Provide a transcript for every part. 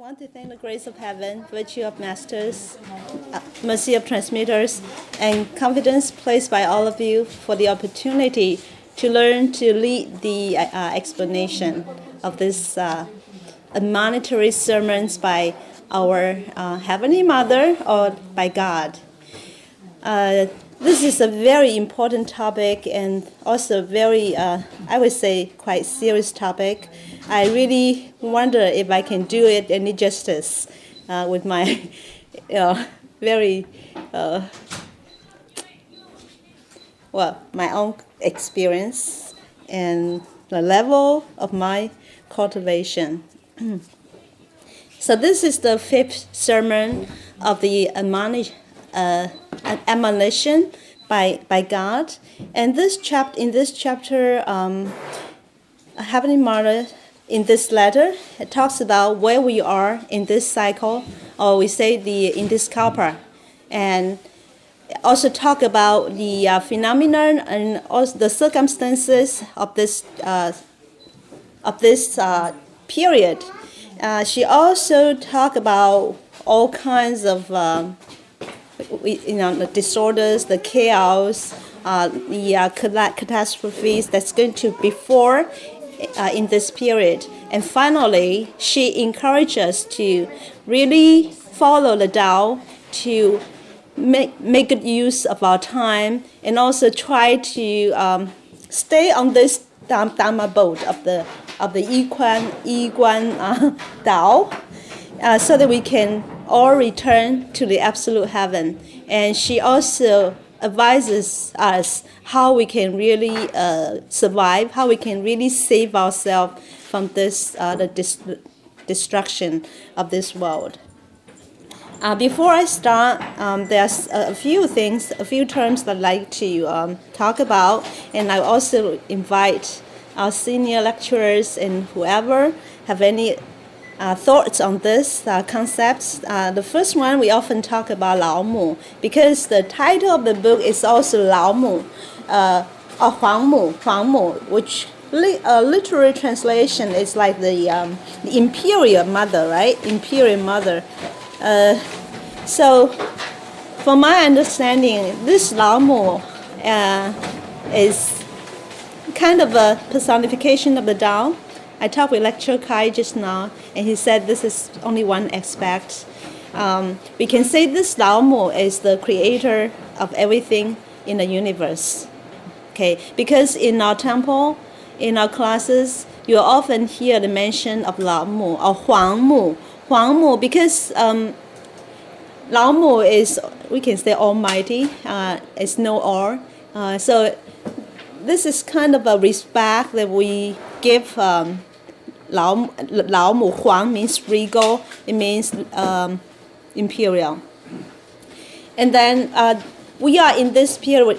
want to thank the grace of heaven, virtue of masters, mercy of transmitters, and confidence placed by all of you for the opportunity to learn to lead the explanation of this admonitory sermons by our Heavenly Mother or by God. This is a very important topic and also very, I would say, quite serious topic. I really wonder if I can do it any justice with my very, my own experience and the level of my cultivation. So this is the fifth sermon of the admonition by God, and in this chapter, Heavenly Mother, in this letter, it talks about where we are in this cycle, or we say in this kalpa, and also talk about the phenomenon and also the circumstances of this period. She also talked about all kinds of the disorders, the chaos, the catastrophes that's going to before in this period. And finally, she encouraged us to really follow the Tao, to make good use of our time, and also try to stay on this Dharma boat of the Yi-Guan Tao, so that we can all return to the absolute heaven. And she also advises us how we can really survive, how we can really save ourselves from this destruction of this world. Before I start, there's a few terms that I'd like to talk about, and I also invite our senior lecturers and whoever have any thoughts on this concepts. The first one, we often talk about Lao Mu, because the title of the book is also Lao Mu, or Huang Mu, which literary translation is like the imperial mother, right? Imperial mother. So, from my understanding, this Lao Mu is kind of a personification of the Tao. I talked with Lecturer Kai just now, and he said this is only one aspect. We can say this Lao Mu is the creator of everything in the universe. Okay, because in our temple, in our classes, you often hear the mention of Lao Mu or Huang Mu. Huang Mu, because Lao Mu is, we can say, almighty, is know all. So this is kind of a respect that we give Lao Mu. Huang means regal, it means imperial. And then we are in this period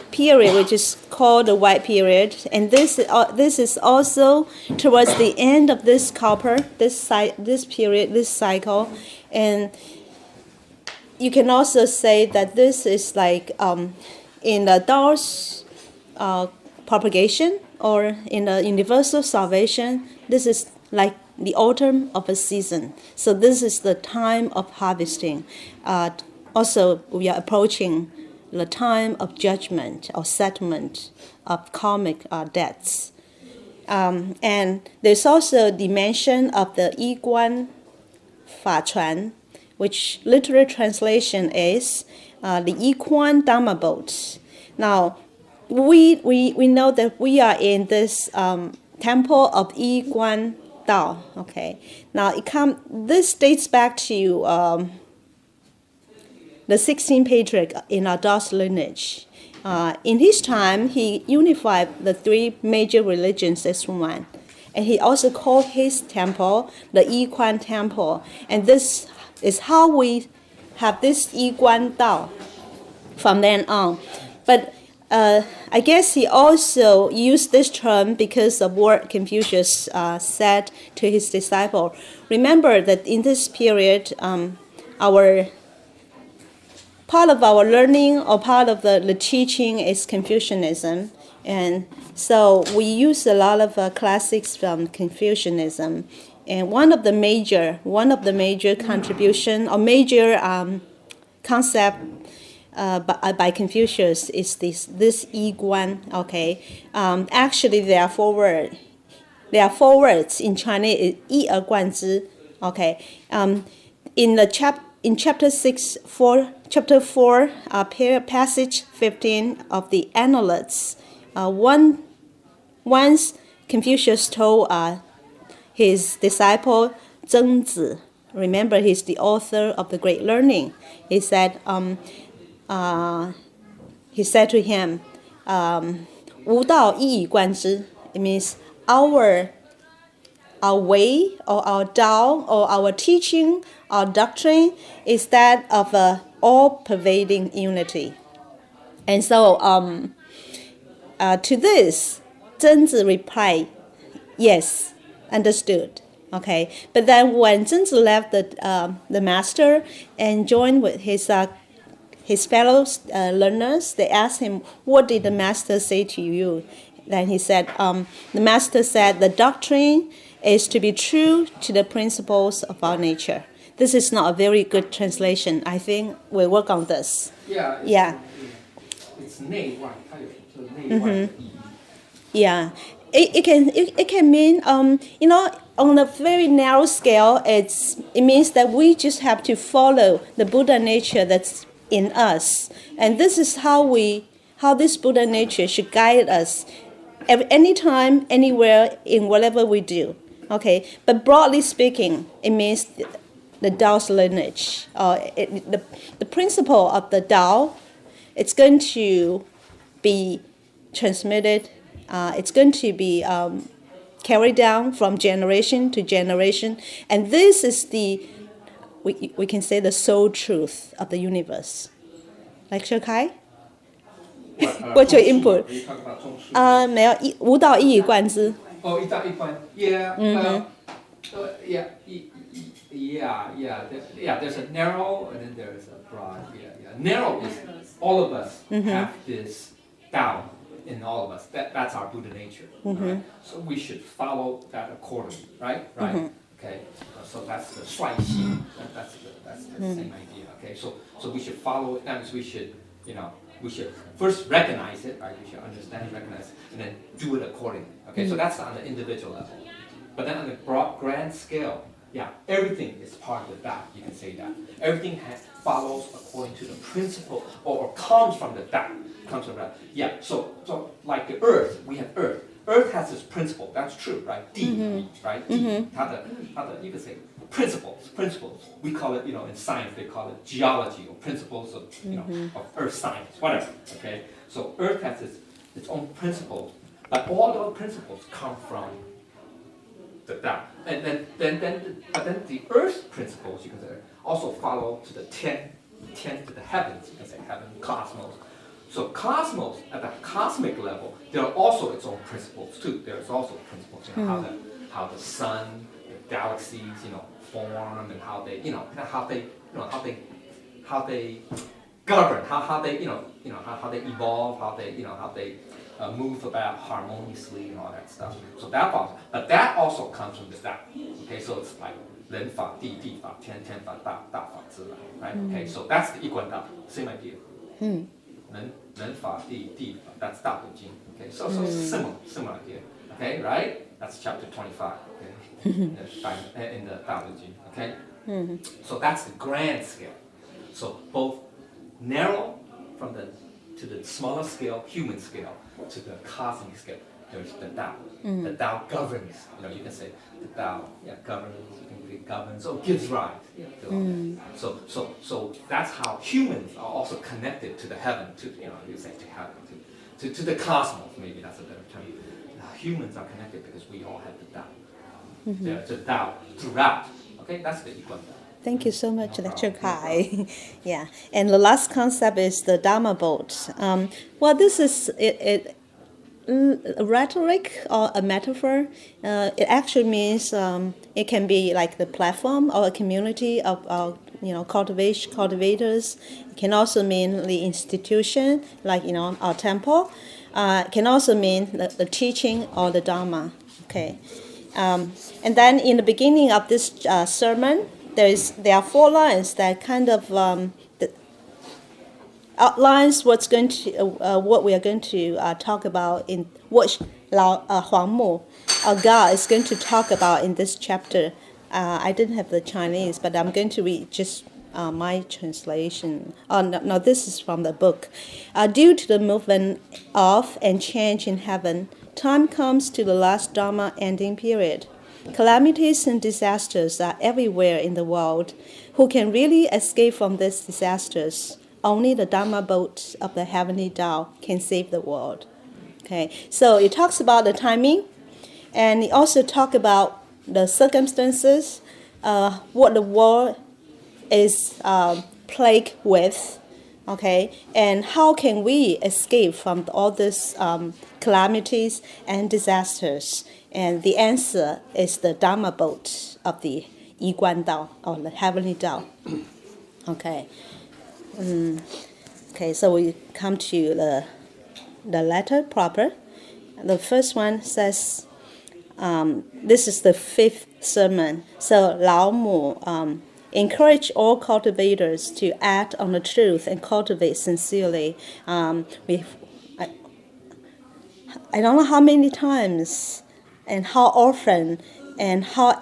which is called the White Period, and this is also towards the end of this kalpa, this period, this cycle. And you can also say that this is like in the Tao's propagation, or in the universal salvation, this is like the autumn of a season. So this is the time of harvesting. Also, we are approaching the time of judgment or settlement of karmic debts. And there's also the mention of the Yi-Guan Fa Chuan, which literal translation is the Yi-Guan Dharma boat. Now, we know that we are in this temple of Yi-Guan Dao. Okay. Now this dates back to the 16th patriarch in our Dao's lineage. In his time, he unified the three major religions as one, and he also called his temple the Yi-Guan Temple. And this is how we have this Yi-Guan Dao from then on. But I guess he also used this term because of what Confucius said to his disciple. Remember that in this period, part of our learning or part of the teaching is Confucianism. And so we use a lot of classics from Confucianism. And one of the major contribution or major concept by Confucius is this Yi Guan. Okay, actually there are four words. There are four words in Chinese. Yi Er Guan Zhi. Okay, in chapter 4, passage 15 of the Analects, once Confucius told his disciple Zhengzi, remember he's the author of the Great Learning. He said to him, 无道一以贯之. It means our way or our Tao or our teaching, our doctrine is that of all-pervading unity. And so to this, Zhengzi replied, yes, understood. Okay, but then when Zhengzi left the master and joined with his fellow learners, they asked him, what did the master say to you? Then he said, the master said, the doctrine is to be true to the principles of our nature. This is not a very good translation. I think we'll work on this. Yeah. It's 内外，它有内外的意义。Yeah, it can mean on a very narrow scale. It means that we just have to follow the Buddha nature that's in us, and this is how this Buddha nature should guide us, anytime, anywhere, in whatever we do. Okay, but broadly speaking, it means the Tao's lineage, the principle of the Tao. It's going to be transmitted. It's going to be carried down from generation to generation, and this is we can say the soul truth of the universe. Lecture Kai? What's your input? 没有无道一以贯之。Oh, 一道一贯 Yeah. Yeah. There's a narrow and then there's a broad. Yeah. Narrow is all of us have this Tao in all of us. That's our Buddha nature. Right? So we should follow that accordingly. Right. Okay. So that's the 率性. That's the same idea. Okay. So we should follow it. That means we should first recognize it. Right. We should understand, recognize it, and then do it accordingly. Okay. So that's on the individual level. But then on the broad, grand scale, everything is part of the Tao. You can say that everything follows according to the principle or comes from the Tao. Comes from that. Yeah. So like the earth, we have earth. Earth has this principle. That's true, right? Di, right? Di. You could say principles. We call it, in science they call it geology or principles of, of earth science, whatever. Okay. So earth has its own principles, but all those principles come from the Tao. And then the earth principles, you can say, also follow to the ten to the heavens. You can say heaven, cosmos. So cosmos, at the cosmic level, there are also its own principles too. There's also principles, how the sun, the galaxies, form, and how they govern, how they evolve, how they move about harmoniously and all that stuff. So that follows, but that also comes from the Tao. Okay, so it's like 人法、地法、天法、大法自然, right? Okay, so that's the 一贯道, same idea. 人法地法, that's 大本经. Okay, so similar idea. Okay, right? That's chapter 25. Okay, in the 大本经. Okay, so that's the grand scale. So both narrow to the smaller scale, human scale, to the cosmic scale. There's the Tao. The Tao governs. You can say the Tao governs. You can say governs or gives rise. So that's how humans are also connected to the heaven. You say to heaven, to the cosmos. Maybe that's a better term. Humans are connected because we all have the Tao. There's the Tao throughout. Okay, that's the equal. Thank you so much, Lecturer Kai. Yeah, and the last concept is the Dharma boat. Well, this is a rhetoric or a metaphor. It actually means it can be like the platform or a community of cultivators. It can also mean the institution, like our temple. It can also mean the teaching or the Dharma. Okay, And then in the beginning of this sermon, there are 4 lines that kind of outlines what we are going to talk about in what Lao Mu, our God, is going to talk about in this chapter. I didn't have the Chinese, but I'm going to read just my translation. Oh, no, this is from the book. Due to the movement of and change in heaven, time comes to the last Dharma ending period. Calamities and disasters are everywhere in the world. Who can really escape from these disasters? Only the Dharma boat of the heavenly Tao can save the world. Okay, so it talks about the timing, and it also talks about the circumstances, what the world is plagued with, okay, and how can we escape from all these calamities and disasters? And the answer is the Dharma boat of the Yi Guan Dao, or the heavenly Tao. Okay. Okay, so we come to the letter proper. The first one says, this is the 5th sermon. So Lao Mu encourage all cultivators to act on the truth and cultivate sincerely. I don't know how many times and how often and how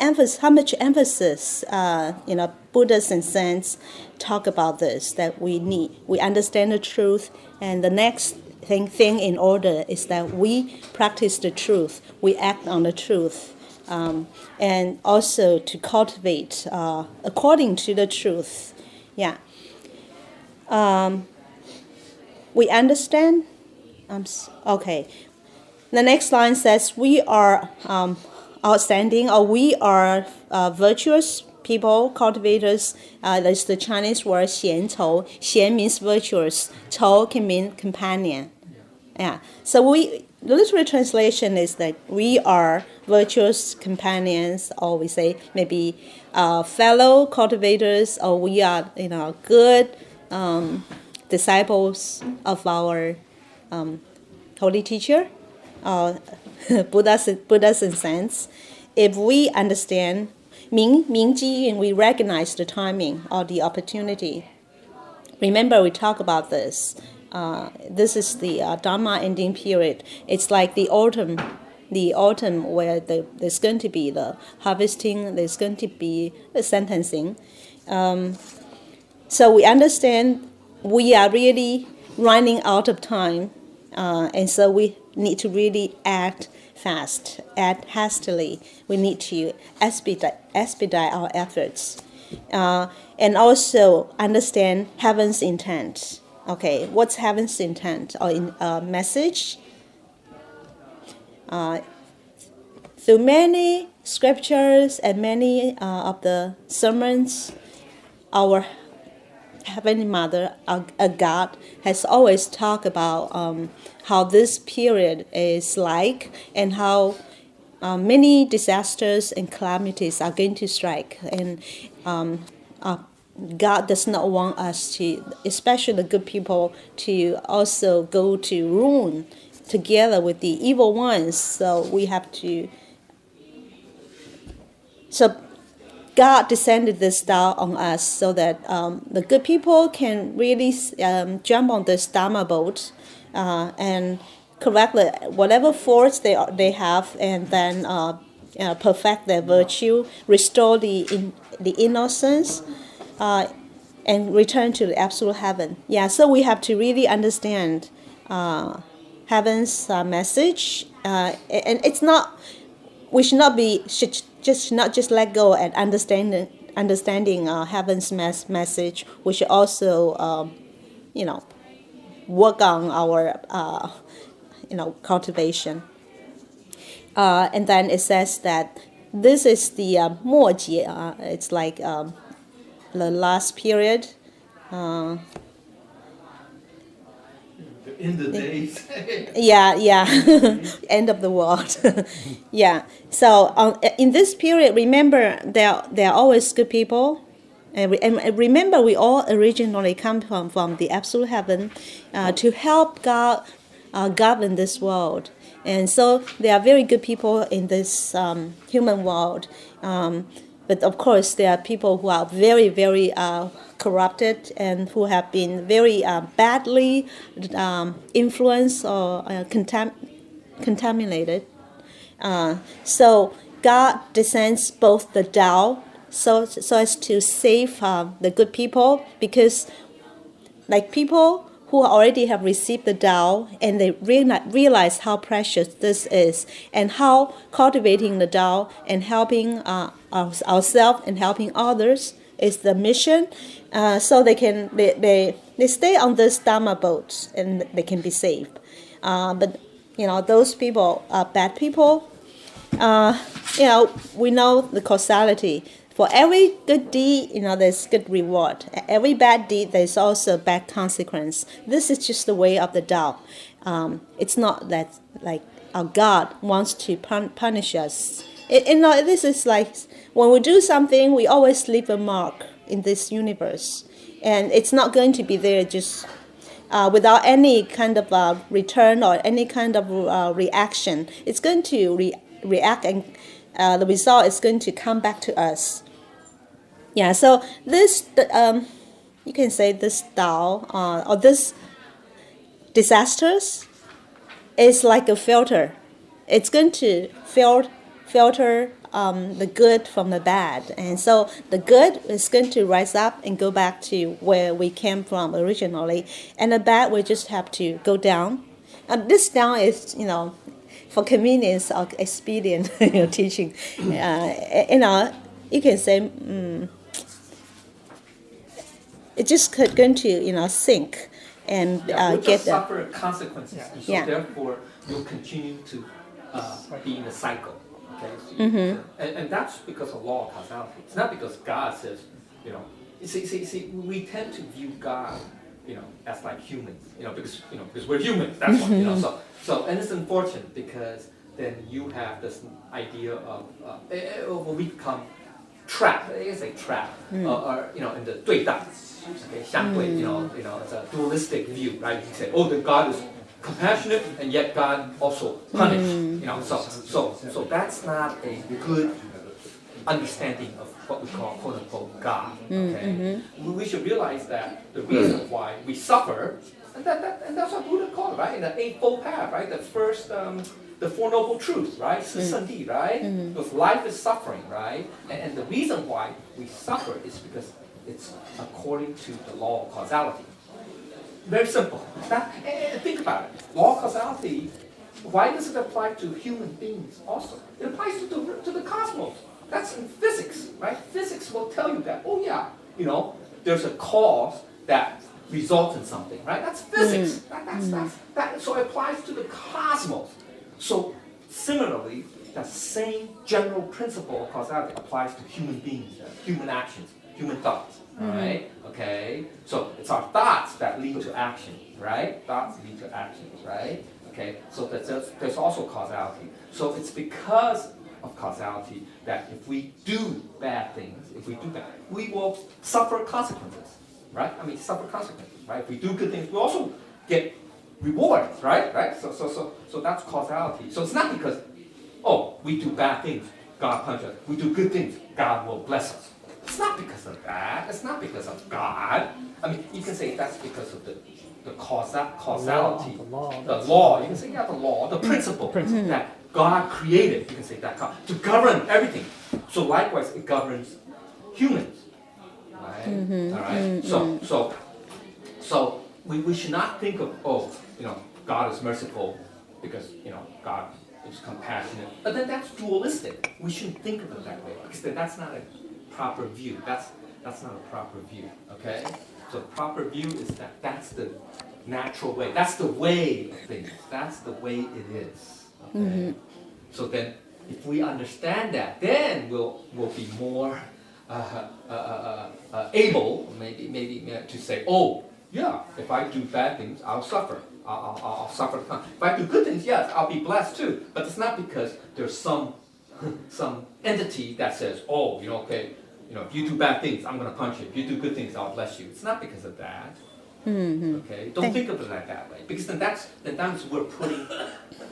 much emphasis Buddhas and saints talk about this, that we understand the truth, and the next thing in order is that we practice the truth, we act on the truth, and also to cultivate according to the truth. Yeah. We understand. Okay. The next line says we are outstanding, or we are virtuous people, cultivators. That's the Chinese word 贤仇. 贤 means virtuous. 仇 can mean companion. Yeah. So the literal translation is that we are virtuous companions, or we say maybe fellow cultivators, or we are good disciples of our holy teacher, Buddhas and saints. If we understand 明机, and we recognize the timing or the opportunity. Remember, we talk about this. This is the Dharma ending period. It's like the autumn where there's going to be the harvesting, there's going to be the sentencing. So we understand we are really running out of time, and so we need to really act fast, act hastily. We need to expedite our efforts, and also understand heaven's intent. Okay, what's heaven's intent or message? Through many scriptures and many of the sermons, our Heavenly Mother, a God, has always talked about how this period is like, and how many disasters and calamities are going to strike. And God does not want us to, especially the good people, to also go to ruin together with the evil ones. So we have to. So God descended this Tao on us so that the good people can really jump on this Dharma boat and correct whatever faults they have, and then perfect their virtue, restore the innocence, and return to the absolute heaven. Yeah, so we have to really understand heaven's message, and it's not. We should not just let go and understanding heaven's message. We should also, work on our, cultivation. And then it says that this is the 末节. It's like the last period. In the days. Yeah. End of the world. Yeah. So in this period, remember, there are always good people. And remember, we all originally come from the absolute heaven to help God govern this world. And so there are very good people in this human world. But of course, there are people who are very, very corrupted and who have been very badly influenced or contaminated. So God descends both the Tao so as to save the good people, because like people who already have received the Tao and they realize how precious this is and how cultivating the Tao and helping ourselves and helping others is the mission. So they stay on this Dharma boat and they can be saved. But those people are bad people. We know the causality. For every good deed, there's good reward. Every bad deed, there's also bad consequence. This is just the way of the Tao. It's not that like our God wants to punish us. This is like when we do something, we always leave a mark in this universe, and it's not going to be there just without any kind of return or any kind of reaction. It's going to react, and the result is going to come back to us. Yeah, so this, you can say this Tao or this disasters is like a filter. It's going to filter the good from the bad. And so the good is going to rise up and go back to where we came from originally. And the bad will just have to go down. And this down is, for convenience or expedient teaching. You can say it's just going to sink and we'll get just suffer consequences. And so therefore you'll continue to be in a cycle. Okay, and that's because of law of causality. It's not because God says, see, we tend to view God, as like humans, because we're humans. That's why, So and it's unfortunate because then you have this idea of we become trapped. It's a trap, or in the 对待, okay, 相对, it's a dualistic view, right? You can say, the God is compassionate and yet God also punished, so that's not a good understanding of what we call quote unquote God. Okay, we should realize that the reason why we suffer, and that's what Buddha called it, right? In the Eightfold Path, right? The first, the Four Noble Truths, right? 四圣谛, right? Because life is suffering, right? And the reason why we suffer is because it's according to the law of causality. Very simple. Think about it. Law of causality, why does it apply to human beings also? It applies to the cosmos. That's in physics, right? Physics will tell you that, there's a cause that results in something, right? That's physics. So it applies to the cosmos. So similarly, that same general principle of causality applies to human beings, human actions, human thoughts, right? Okay, so it's our thoughts that lead to action, right? Thoughts lead to actions, right? Okay, so there's also causality. So it's because of causality that if we do bad things, we will suffer consequences, right? Suffer consequences, right? If we do good things, we also get rewards, right? So that's causality. So it's not because, we do bad things, God punishes us. We do good things, God will bless us. It's not because of that. It's not because of God. You can say that's because of the causality, the law. You can say the law, the principle that God created. You can say that to govern everything. So likewise, it governs humans, right? All right. So we should not think of God is merciful because God is compassionate. But then that's dualistic. We shouldn't think of it that way because that's not a proper view. That's not a proper view. Okay. So proper view is that's the natural way. That's the way of things. That's the way it is. Okay. So then, if we understand that, then we'll be more able, maybe to say, if I do bad things, I'll suffer. I'll suffer. If I do good things, yes, I'll be blessed too. But it's not because there's some entity that says, if you do bad things, I'm going to punish you. If you do good things, I'll bless you. It's not because of that. Okay, don't think of it like that way, because then that's we're putting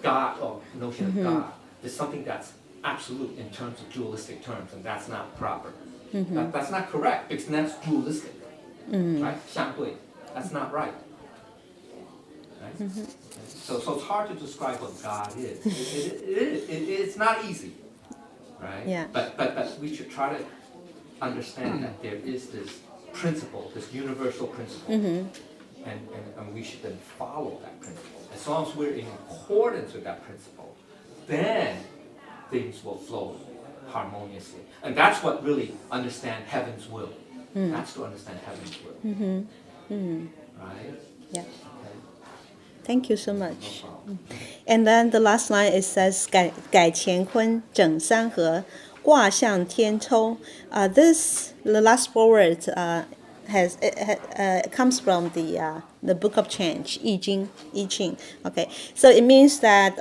God or notion of God as something that's absolute in terms of dualistic terms, and that's not proper. That's not correct, because that's dualistic, right? 相对, that's not right. Right? Okay. So it's hard to describe what God is. It's not easy, right? Yeah. But we should try to understand that there is this principle, this universal principle, and we should then follow that principle. As long as we're in accordance with that principle, then things will flow harmoniously. And that's what really understand heaven's will. That's to understand heaven's will. Right? Yeah. Okay. Thank you so No much. problem. And then the last line, it says 改乾坤整山河卦象天抽. The last four words comes from the Book of Change, 易经. Okay, so it means that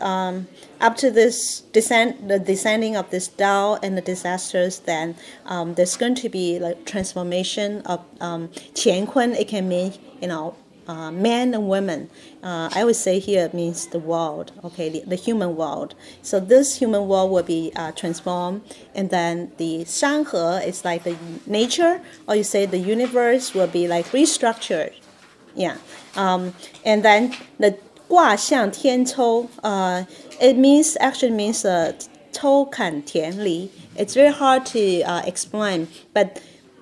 after this the descending of this Tao and the disasters, then there's going to be like transformation of 乾坤. It can mean men and women. I would say here it means the world, okay, the human world. So this human world will be transformed, and then the 山河 is like the nature, or you say the universe will be like restructured. Yeah. And then the 卦象天抽, it actually means 抽坎田离. It's very hard to explain, but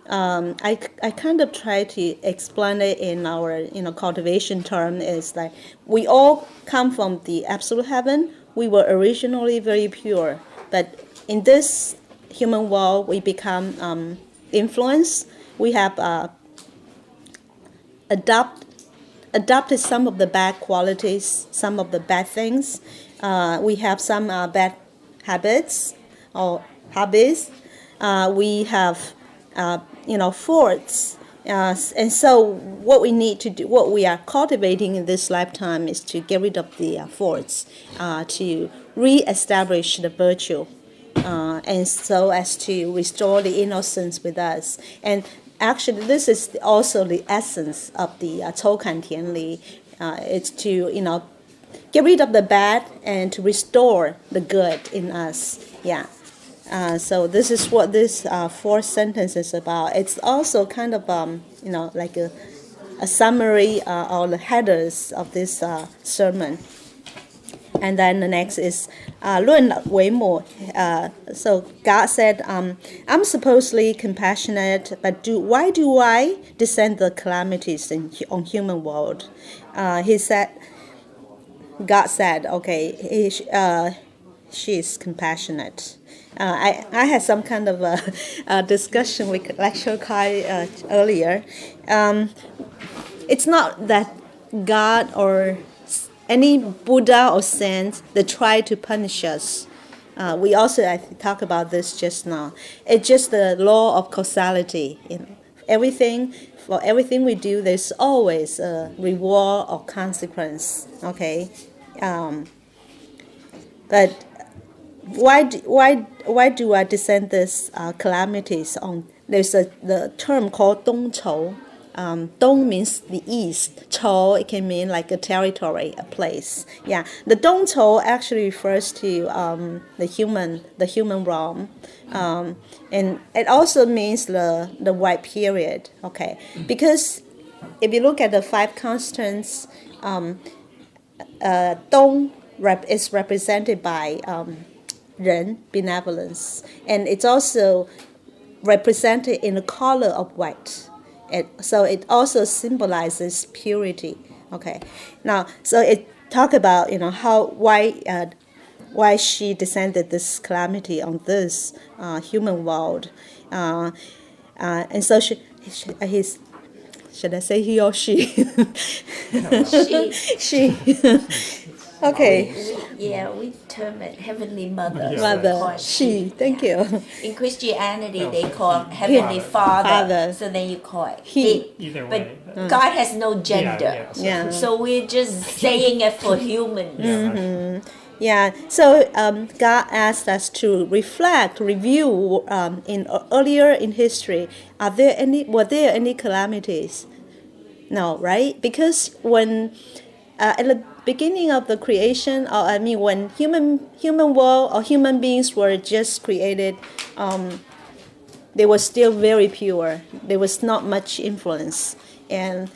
I kind of try to explain it in our cultivation term. Is like we all come from the absolute heaven. We were originally very pure, but in this human world we become influenced. We have adopted some of the bad qualities, some of the bad things. We have some bad habits or hobbies. We have faults. And so what we need to do, what we are cultivating in this lifetime, is to get rid of the faults, to re-establish the virtue, and so as to restore the innocence with us. And actually, this is also the essence of the 抽坎田离. It's to get rid of the bad and to restore the good in us. Yeah. So this is what this fourth sentence is about. It's also kind of like a summary or the headers of this sermon. And then the next is 论为母. So God said, I'm supposedly compassionate, but why do I descend the calamities on human world? God said, okay, she is compassionate. I had some kind of a discussion with Lecture Kai earlier. It's not that God or any Buddha or saint that try to punish us. We also talk about this just now. It's just the law of causality. For everything we do, there's always a reward or consequence. Okay, but why do I descend these calamities on? There's the term called 东畴. Dong means the east. Chou, it can mean like a territory, a place. Yeah, the 东畴 actually refers to the human realm, and it also means the white period. Okay, because if you look at the five constants, Dong is represented by 人, benevolence, and it's also represented in the color of white. So it also symbolizes purity. Okay, now so it talk about why she descended this calamity on this human world, and so should I say he or she? She. Okay. We term it Heavenly Mother. Mother, she. Thank you. In Christianity, they call Heavenly Father. So then you call it He. Either But way. God has no gender. Yeah. So we're just saying it for humans. Yeah, so God asked us to reflect, review earlier in history. Were there any calamities No, right? Because when at the beginning of the creation, or I mean, when human world or human beings were just created, they were still very pure. There was not much influence, and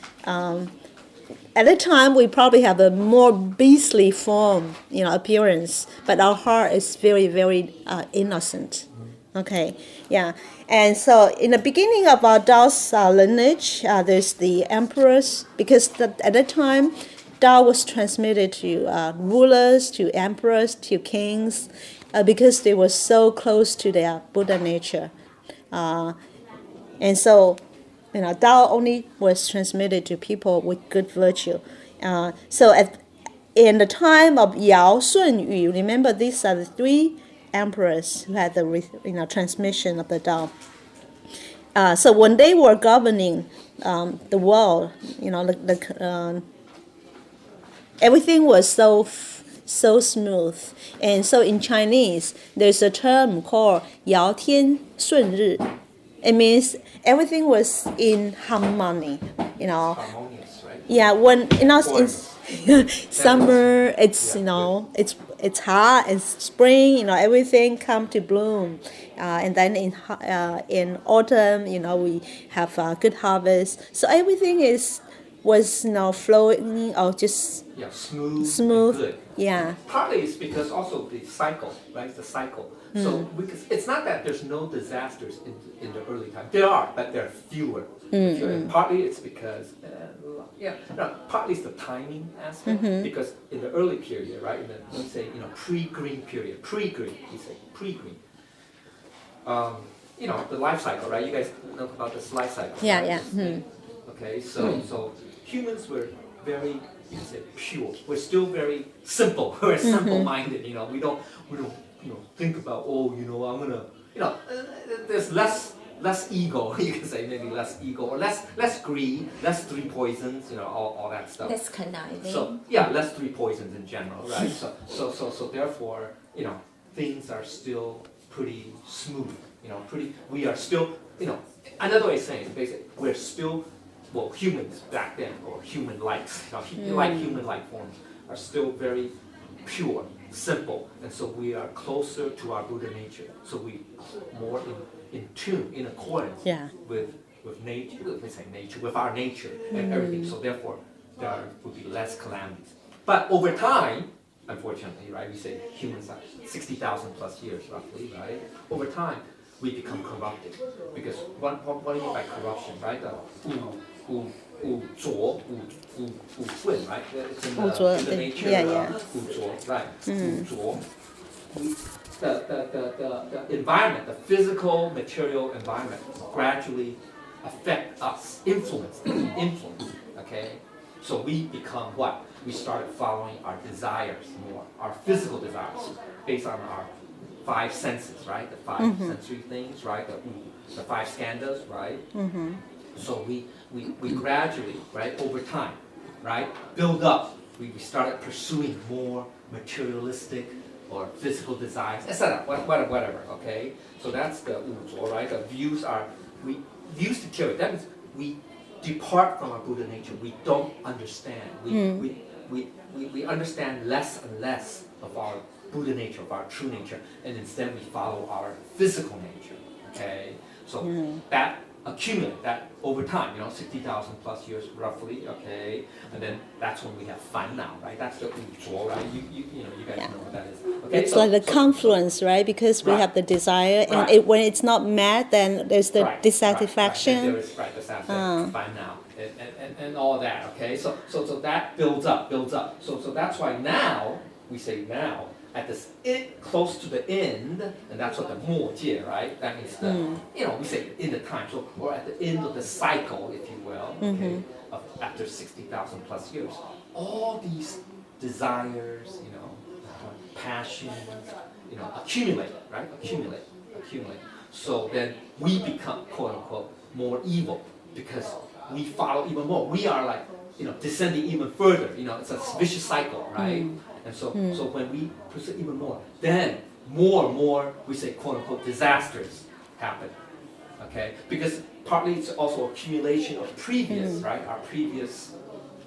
at the time we probably have a more beastly form, appearance, but our heart is very, very innocent. Okay, yeah. And so in the beginning of our Dao's lineage, there's the emperors, because at that time, Dao was transmitted to rulers, to emperors, to kings, because they were so close to their Buddha nature. And so, Dao only was transmitted to people with good virtue. In the time of Yao, Sun, Yu, remember these are the three emperors who had the transmission of the Dao. So when they were governing the world, everything was so smooth. And so in Chinese, there's a term called Yao Tian Sun Ri. It means everything was in harmony, Harmonious, right? Yeah, when it's summer, it's it's hot, it's spring, everything come to bloom, and then in autumn, we have a good harvest. So everything was flowing or just smooth. And good. Yeah. Partly it's because also the cycle, right? The cycle. So because it's not that there's no disasters in the early time. There are, but there are fewer. And partly it's because, partly it's the timing aspect. Because in the early period, right? We say pre-green period. We say pre-green. The life cycle, right? You guys know about this life cycle. Yeah, right? yeah. Okay, so humans were very, you can say, pure. We're still very simple. We're simple-minded. We don't think about I'm gonna there's less ego. You can say maybe less ego or less greed, less three poisons. All that stuff. Less conniving. So yeah, less three poisons in general, right? So therefore things are still pretty smooth. We are still another way of saying it, basically we're still. Well, humans back then, or human likes, human life forms, are still very pure, simple, and so we are closer to our Buddha nature. So we more in tune, in accordance with nature. Let's say nature, with our nature and everything. So therefore, there would be less calamities. But over time, unfortunately, right? We say humans are 60,000 plus years, roughly, right? Over time, we become corrupted because what do you mean by corruption, right? Right? It's in the nature right? The environment, the physical, material environment gradually affect us, influence. Okay? So we become what? We started following our desires more, our physical desires, based on our five senses, right? The five sensory things, right? The five skandhas, right? So we gradually, right, over time, right, build up. We started pursuing more materialistic or physical desires, etc. Whatever. Okay. So that's the uzuo, right? The views deteriorate. That means we depart from our Buddha nature. We don't understand. We understand less and less of our Buddha nature, of our true nature, and instead we follow our physical nature. Okay. So that accumulate that over time, 60,000 plus years roughly, okay, and then that's when we have fan now, right? That's the uzuo, right? You guys know what that is. Okay, it's like the confluence, right? Because we have the desire, and when it's not met, then there's the dissatisfaction. Right. There is the satisfaction, fan now, and all that. Okay, so that builds up. So that's why now we say now. At this close to the end, and that's what the 末界, right? That means we say in the time, so or at the end of the cycle, if you will, okay, of after 60,000 plus years, all these desires, passions, accumulate, right? Accumulate. So then we become quote unquote more evil because we follow even more. We are like descending even further. It's a vicious cycle, right? And so when we pursue even more, then more and more we say quote unquote disasters happen. Okay? Because partly it's also accumulation of previous, right? Our previous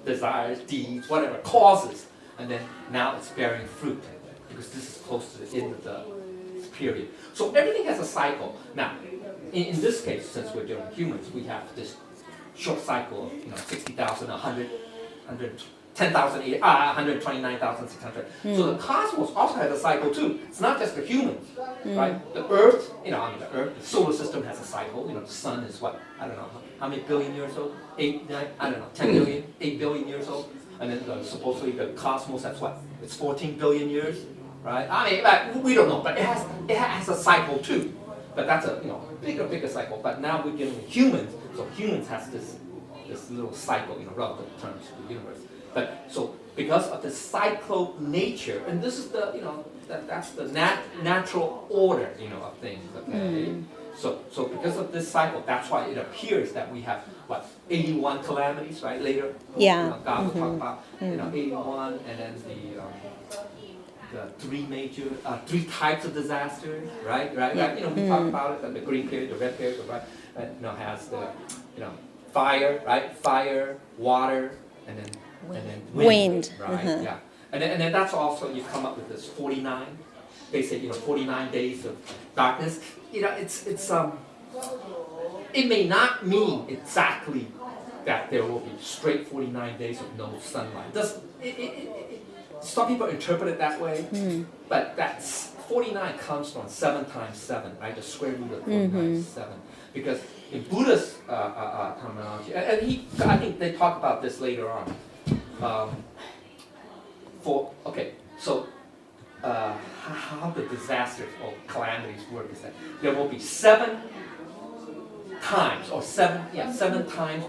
desires, deeds, whatever, causes. And then now it's bearing fruit because this is close to the end of the period. So everything has a cycle. Now, in this case, since we're dealing with humans, we have this short cycle of 60,000, 100, 10,000, 129,600. So the cosmos also has a cycle too. It's not just the humans, right? The Earth, the Earth, the solar system has a cycle. The sun is what? I don't know. How many billion years old? 8, 9, I don't know, 10 billion, 8 billion years old. And then supposedly the cosmos has what? It's 14 billion years, right? We don't know, but it has a cycle too. But that's a bigger cycle. But now we're dealing with humans, so humans has this little cycle, relative terms to the universe. But so because of the cyclical nature, and this is that's the natural order, of things. Okay. So because of this cycle, that's why it appears that we have 81 calamities, right? Later, God will talk about 81, and then the three types of disasters, right? We talk about it. The green period, the red period, the red, has the fire, right? Fire, water, and then wind. Right? Yeah. And then that's also you come up with this 49. They say 49 days of darkness. It may not mean exactly that there will be straight 49 days of no sunlight. Some people interpret it that way, but that's 49 comes from 7 times 7, right? The square root of 49 is 7. Because in Buddha's terminology, and I think they talk about this later on. How the disasters or calamities work is that there will be 7 times, or 7 times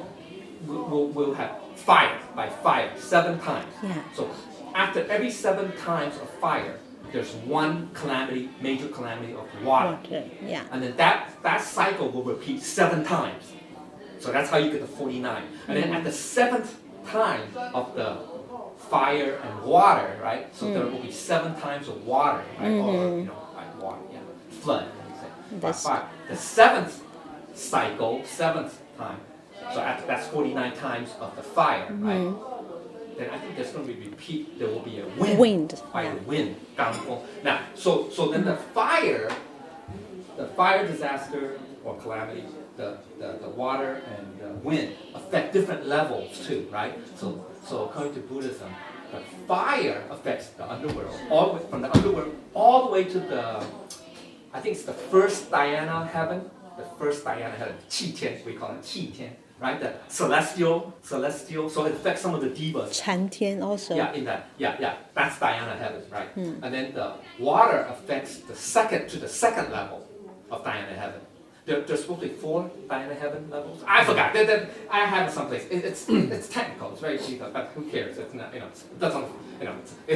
we'll have fire, by fire, 7 times. Yeah. So after every 7 times of fire, there's one calamity, major calamity of water. Yeah. And then that cycle will repeat 7 times. So that's how you get the 49. And then at the 7th time of the fire and water, right? So there will be 7 times of water, right? Or like water, flood. By fire. The 7th cycle, 7th time. So that's 49 times of the fire, right? Then I think there's going to be there will be a wind. By the wind. Now, so then the fire disaster or calamity, the water and the wind affect different levels too, right? So according to Buddhism, the fire affects the underworld, from the underworld all the way to I think it's the first dhyana heaven, Qi Tian, we call it Qi Tian, right? The celestial, so it affects some of the devas. 禅天 also. That's dhyana heaven, right? And then the water affects the second level of dhyana heaven. There's supposed to be 4 dhyana heaven levels. I forgot. I have it someplace. It's technical. It's very detailed, but who cares? It's not. It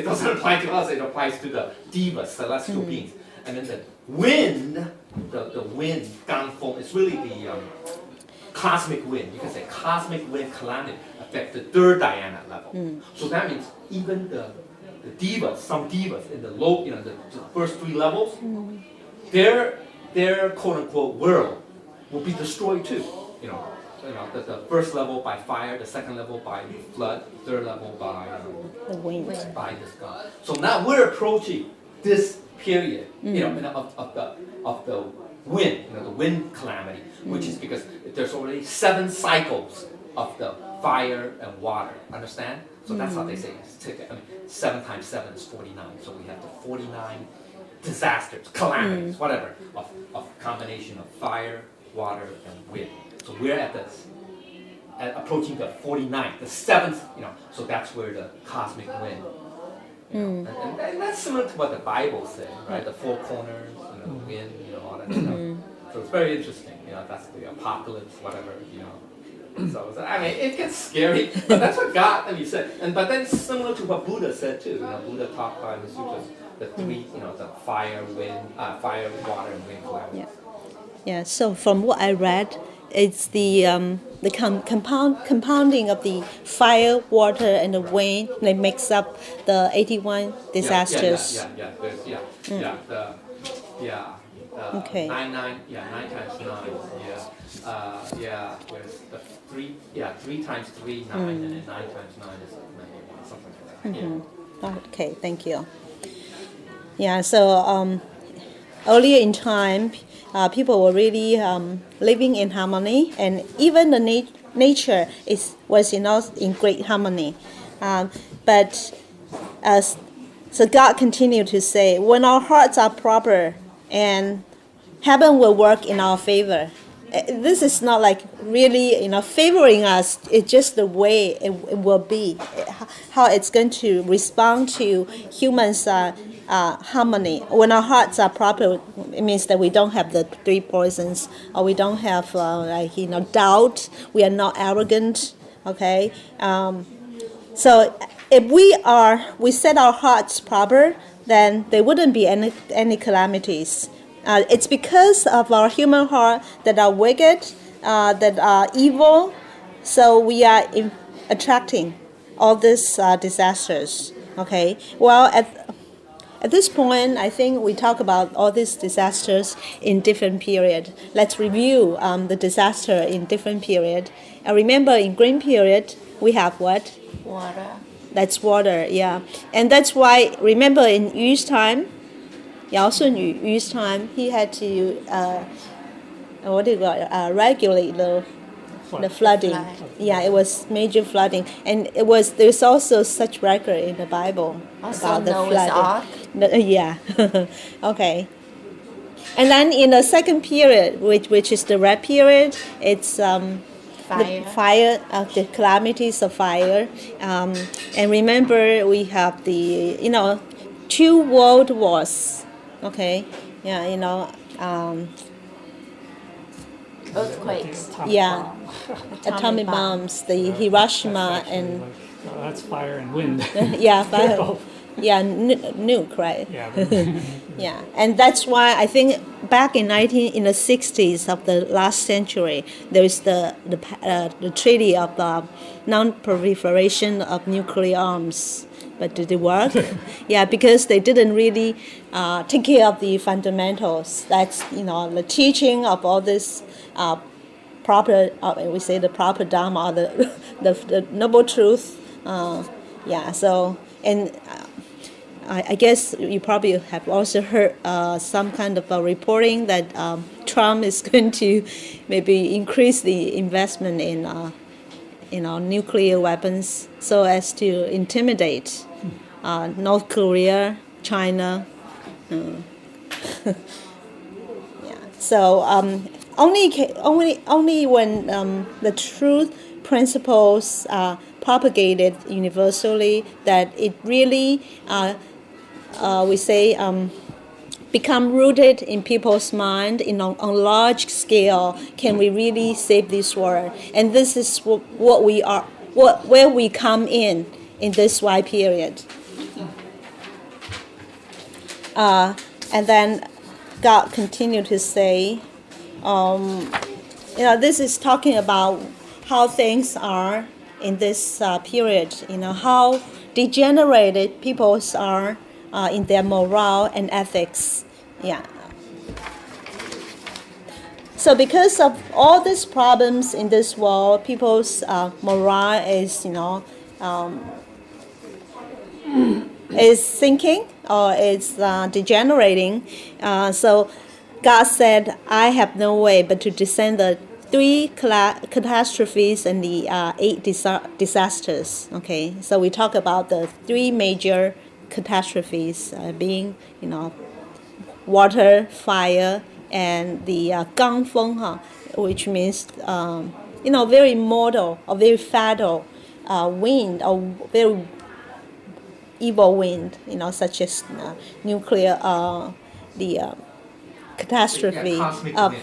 doesn't apply to us. It applies to the devas, celestial beings. And then the wind, the wind, Ganfeng, is really the cosmic wind. You can say cosmic wind calamity affects the 3rd dhyana level. So that means even the devas, some devas in the low, the first 3 levels, their quote-unquote world will be destroyed too. The first level by fire, the second level by flood, 3rd level by the wind. By this God. So now we're approaching this period, of the wind, the wind calamity, which is because there's already 7 cycles of the fire and water. Understand? So that's how they say it. 7 times 7 is 49. So we have the 49 disasters, calamities, whatever, of combination of fire, water, and wind. So we're approaching the 49th, the 7th, so that's where the cosmic wind, and that's similar to what the Bible says, right? The 4 corners, the wind, all that stuff. So it's very interesting, that's the apocalypse, whatever, So it gets scary, but that's what God said. But then similar to what Buddha said too. Buddha talked about in the sutras the 3, the fire, water, and wind calamity. Yeah. So from what I read, it's the compounding of the fire, water, and the wind that makes up the 81 disasters. Okay. 9 times 9. Yeah. with the 3 times 3, 9, and then 9 times 9 is 91, something like that. Yeah. Okay, thank you. Yeah, so earlier in time, people were really living in harmony, and even the nature was in great harmony. But so God continued to say, when our hearts are proper, and heaven will work in our favor. This is not like really, favoring us. It's just the way it will be, how it's going to respond to humans' harmony. When our hearts are proper, it means that we don't have the 3 poisons, or we don't have doubt. We are not arrogant. Okay, so if we set our hearts proper, then there wouldn't be any calamities. It's because of our human heart that are wicked, that are evil, so we are attracting all these disasters. Okay. Well, at this point, I think we talk about all these disasters in different period. Let's review the disaster in different period. Remember, in Green period, we have what? Water. That's water, yeah. And that's why, remember, in Yu's time, also in Yu's time, he had to regulate the flooding. Yeah, it was major flooding, and there's also such record in the Bible about the flooding. Yeah, okay. And then in the second period, which is the red period, it's the calamities of fire. And remember, we have the 2 world wars. Okay, yeah, earthquakes. Yeah, atomic bombs, the Hiroshima and. That's fire and wind. Yeah, fire. Yeah, nuke, right? Yeah. Yeah, and that's why I think back in the 60s of the last century, there is the treaty of non-proliferation of nuclear arms. But did it work? Yeah, because they didn't really take care of the fundamentals. That's the teaching of all this proper. We say the proper dharma, the noble truth. Yeah. So and. I guess you probably have also heard some kind of a reporting that Trump is going to maybe increase the investment in nuclear weapons so as to intimidate North Korea, China. Yeah. So only when the truth principles are propagated universally that it really we say become rooted in people's mind on large scale, can we really save this world? And this is what we are, where we come in this Y period. And then God continued to say, this is talking about how things are in this period, how degenerated peoples are in their morale and ethics. Yeah. So because of all these problems in this world, people's morale is, is sinking or it's degenerating. So God said, I have no way but to descend the 3 catastrophes and the 8 disasters. Okay, so we talk about the 3 major catastrophes being, water, fire, and the 罡风, which means, very mortal or very fatal wind or very evil wind, such as nuclear, the catastrophe of.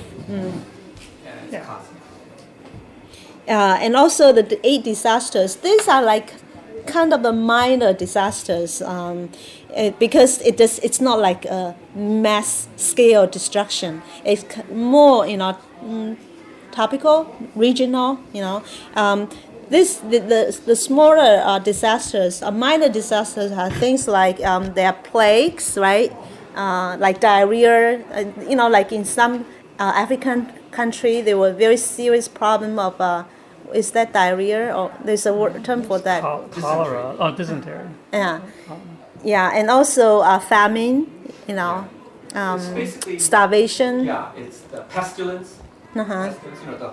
And also the 8 disasters. These are like kind of the minor disasters because it's not like a mass scale destruction. It's more topical, regional. The smaller disasters, minor disasters, are things like there are plagues, right? Like diarrhea. Like in some African country, there were very serious problem of is that diarrhea or there's a term for that? Cholera. Dysentery. Yeah, yeah, and also famine. It's basically Starvation. Yeah, it's the pestilence. Pestilence, the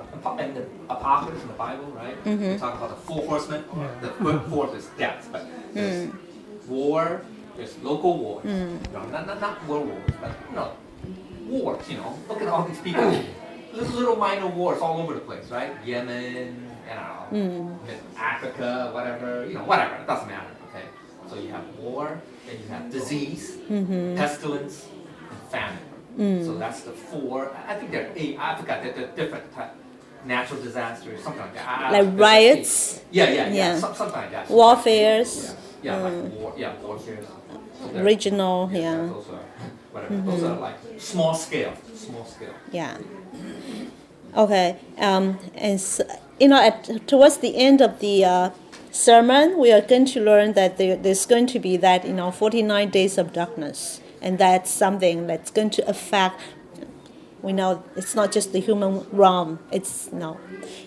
apocalypse in the Bible, right? We talk about the four horsemen. The fourth is death, but there's war. There's local wars. Not world wars, but wars. Look at all these people. Little minor wars all over the place, right? Yemen, Africa, whatever. Whatever. It doesn't matter. Okay. So you have war, then you have disease, pestilence, and famine. So that's the four. I think there are 8. I forgot. They're different type. Natural disasters, something like that. Like riots. Yeah. Something like that. Warfares. Yeah, like war. Yeah, warfares. So Regional. those are whatever. Those are like small scale. Yeah. Okay. And so, towards the end of the sermon, we are going to learn that there's going to be that 49 days of darkness, and that's something that's going to affect. We know it's not just the human realm; it's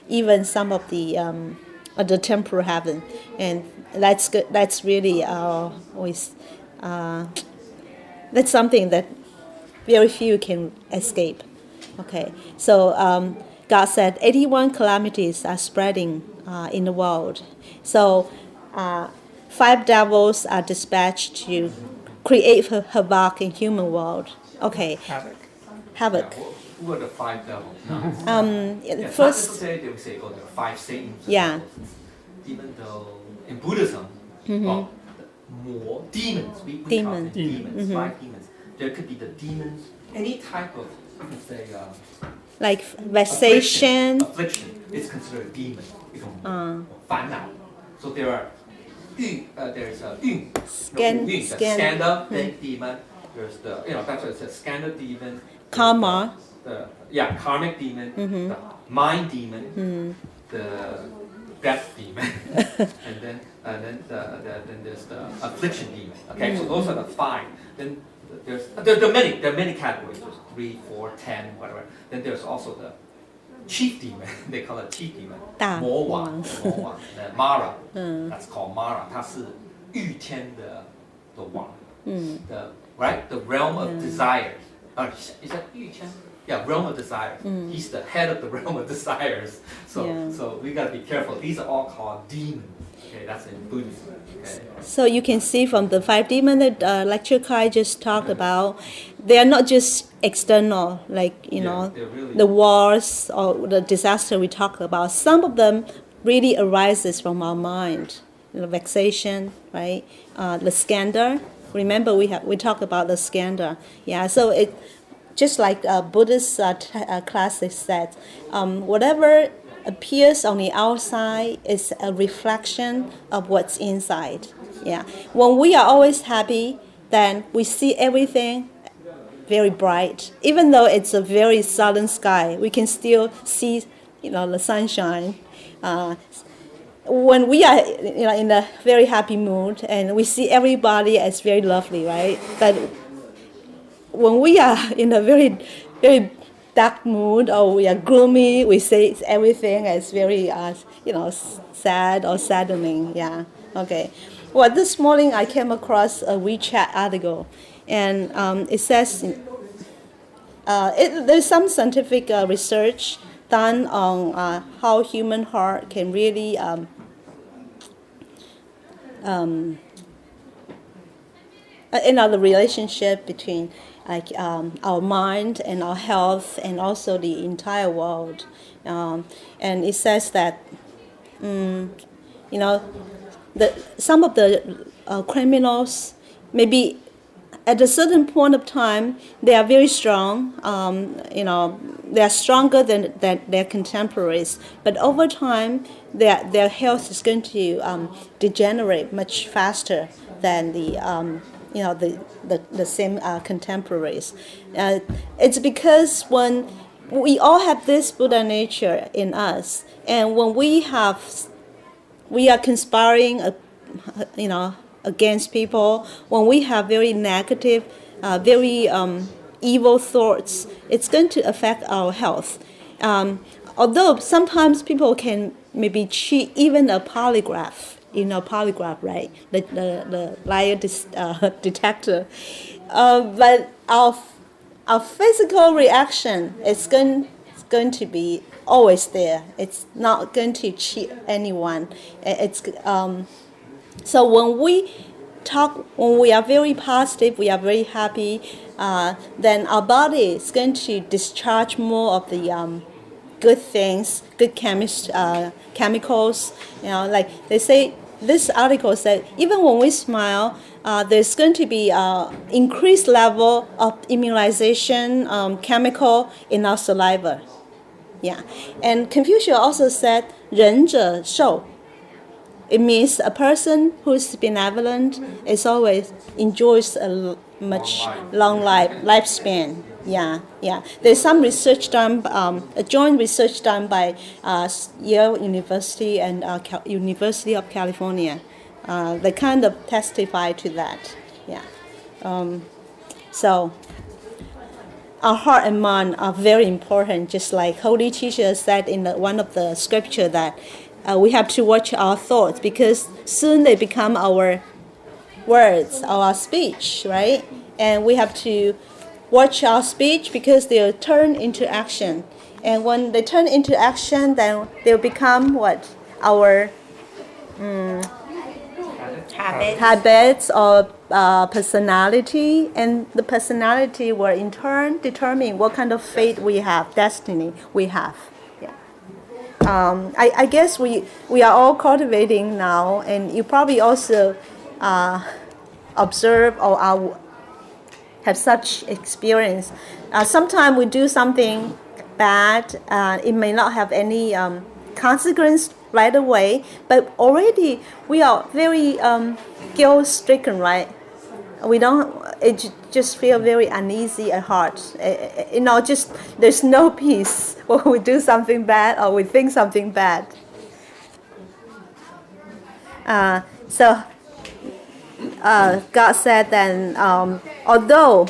even some of the temporal heaven, and that's good. That's really always that's something that very few can escape. Okay, so God said 81 calamities are spreading in the world. So 5 devils are dispatched to create havoc in human world. Okay. Havoc. Yeah, who are the 5 devils? First, they would say, there are 5 Satans. Yeah. Even though in Buddhism, more demons. We call them demons. 5 demons. There could be the demons, any type of, like vexation. Affliction is considered a demon. So there are there's a scandal demon. There's the that's what it says, scandal demon. Karma. Karmic demon. The mind demon. The death demon. and then there's the affliction demon. Okay, so those are the 5. Then there are many categories. There's 3, 4, 10, whatever. Then there's also the chief demon. They call it chief demon. 魔王 Mara. That's called Mara. 它是御天的王。The realm of desires. Is that 御天? Yeah, realm of desires. He's the head of the realm of desires. So we gotta be careful. These are all called demons. Okay, that's in Buddhism. Okay. So you can see from the 5 demons that Lecture Kai just talked about, they are not just external, like really the wars or the disaster we talk about. Some of them really arises from our mind, vexation, right? The scandal. Remember, we talk about the scandal. Yeah. So it just like Buddhist classics said, whatever appears on the outside is a reflection of what's inside. Yeah. When we are always happy, then we see everything very bright. Even though it's a very southern sky, we can still see, the sunshine. When we are, in a very happy mood, and we see everybody as very lovely, right? But when we are in a very, very dark mood or we are gloomy, we say everything is very, sad or saddening. Yeah. Okay. Well, this morning I came across a WeChat article, and it says there's some scientific research done on how human heart can really the relationship between our mind and our health and also the entire world. And it says that, some of the criminals, maybe at a certain point of time, they are very strong. They are stronger than their contemporaries. But over time, their health is going to degenerate much faster than the same contemporaries. It's because when we all have this Buddha nature in us, and when we are conspiring, against people, when we have very negative, very evil thoughts, it's going to affect our health. Although sometimes people can maybe cheat even a polygraph, polygraph, right? The lie detector. But our physical reaction is going to be always there. It's not going to cheat anyone. So when we talk, when we are very positive, we are very happy, then our body is going to discharge more of the good things, good chemicals. Like they say, this article said, even when we smile, there's going to be increased level of immunization chemical in our saliva. Yeah, and Confucius also said, 仁者寿. It means a person who's benevolent is always enjoys a much long lifespan. Yeah. There's some research done, a joint research done by Yale University and University of California. They kind of testify to that. Yeah. So our heart and mind are very important, just like Holy Teacher said in one of the scripture that we have to watch our thoughts because soon they become our words, our speech, right? And we have to watch our speech because they'll turn into action. And when they turn into action, then they'll become what? Our habits or personality. And the personality will in turn determine what kind of fate we have, destiny we have. I guess we are all cultivating now, and you probably also observe or have such experience. Sometimes we do something bad, it may not have any consequence right away, but already we are very guilt-stricken, right? We don't. It just feel very uneasy at heart. Just there's no peace when we do something bad or we think something bad. So God said that although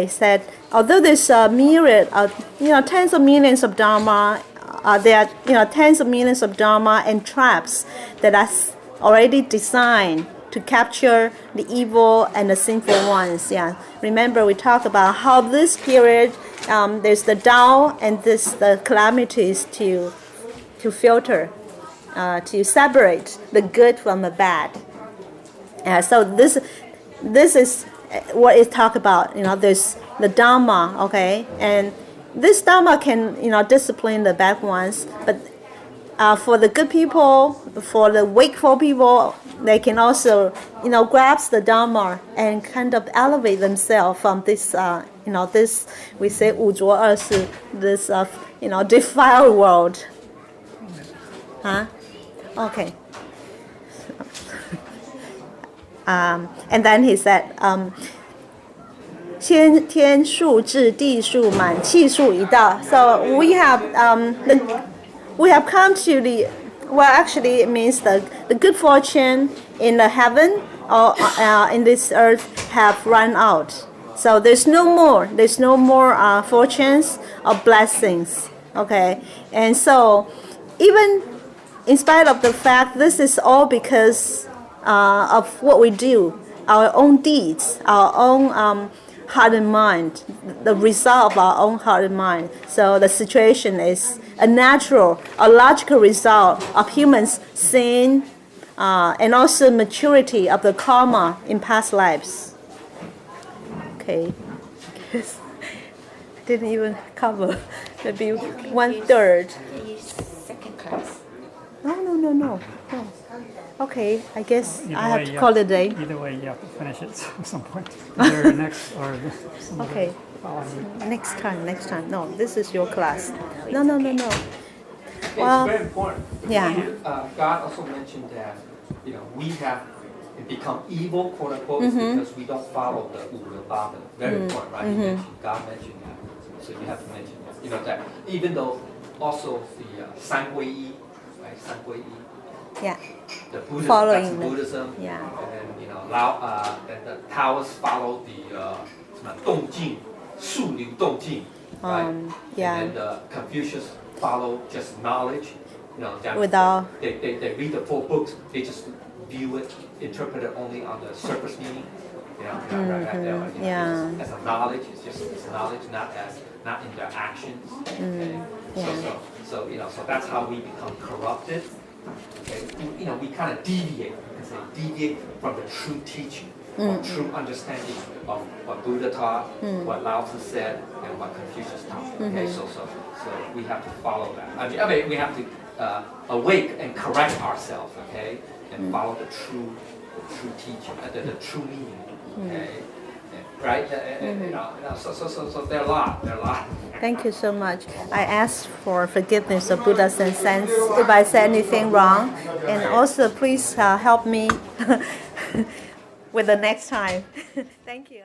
said although there's a myriad of tens of millions of dharma. There are tens of millions of dharma and traps that are already designed to capture the evil and the sinful ones. Yeah, remember we talked about how this period there's the Tao and the calamities to filter, to separate the good from the bad. So this is what it talk about. There's the Dharma, okay, and this Dharma can, discipline the bad ones, but for the good people, for the wakeful people, they can also, grasp the Dharma and kind of elevate themselves from this, this, we say, 五浊恶世, this, defiled world. Huh? Okay. And then he said, 先天数至地数满气数已到. So we have come to the, actually it means the good fortune in the heaven or in this earth have run out. So there's no more fortunes or blessings. Okay, and so even in spite of the fact this is all because of what we do, our own deeds, our own heart and mind, the result of our own heart and mind. So the situation is a logical result of humans' sin and also maturity of the karma in past lives. Okay, I didn't even cover maybe 1/3. Second class. No. Okay, I guess Either I have way, to call it a day. Either way, you have to finish it at some point. Either next or some other Okay. following week. Next time. No, this is your class. No. It's Well, very important. yeah. God also mentioned that we have become evil, quote unquote, because we don't follow the Wu Baba. Very important, right? God mentioned that, so you have to mention that. That even though also the San Gui Yi, right? San Gui Yi. Yeah. The Buddhism, Following that's the- Buddhism. yeah. And then and the Taoists follow the 动静，数流动静, right? Yeah. And then Confucius follow just knowledge. Without they read the 4 books, they just view it, interpret it only on the surface meaning. As a knowledge, it's knowledge, not in their actions. Okay? So that's how we become corrupted. Okay? We kind of deviate from the true teaching, or true understanding of what Buddha taught, what Lao Mu said, and what Confucius taught. Okay, so we have to follow that. I mean, we have to awake and correct ourselves. Okay, and follow the true teaching, the true meaning. Okay, right? So there are a lot. Thank you so much. I ask for forgiveness of Buddha's and sense if I said anything wrong, and also please help me with the next time. Thank you.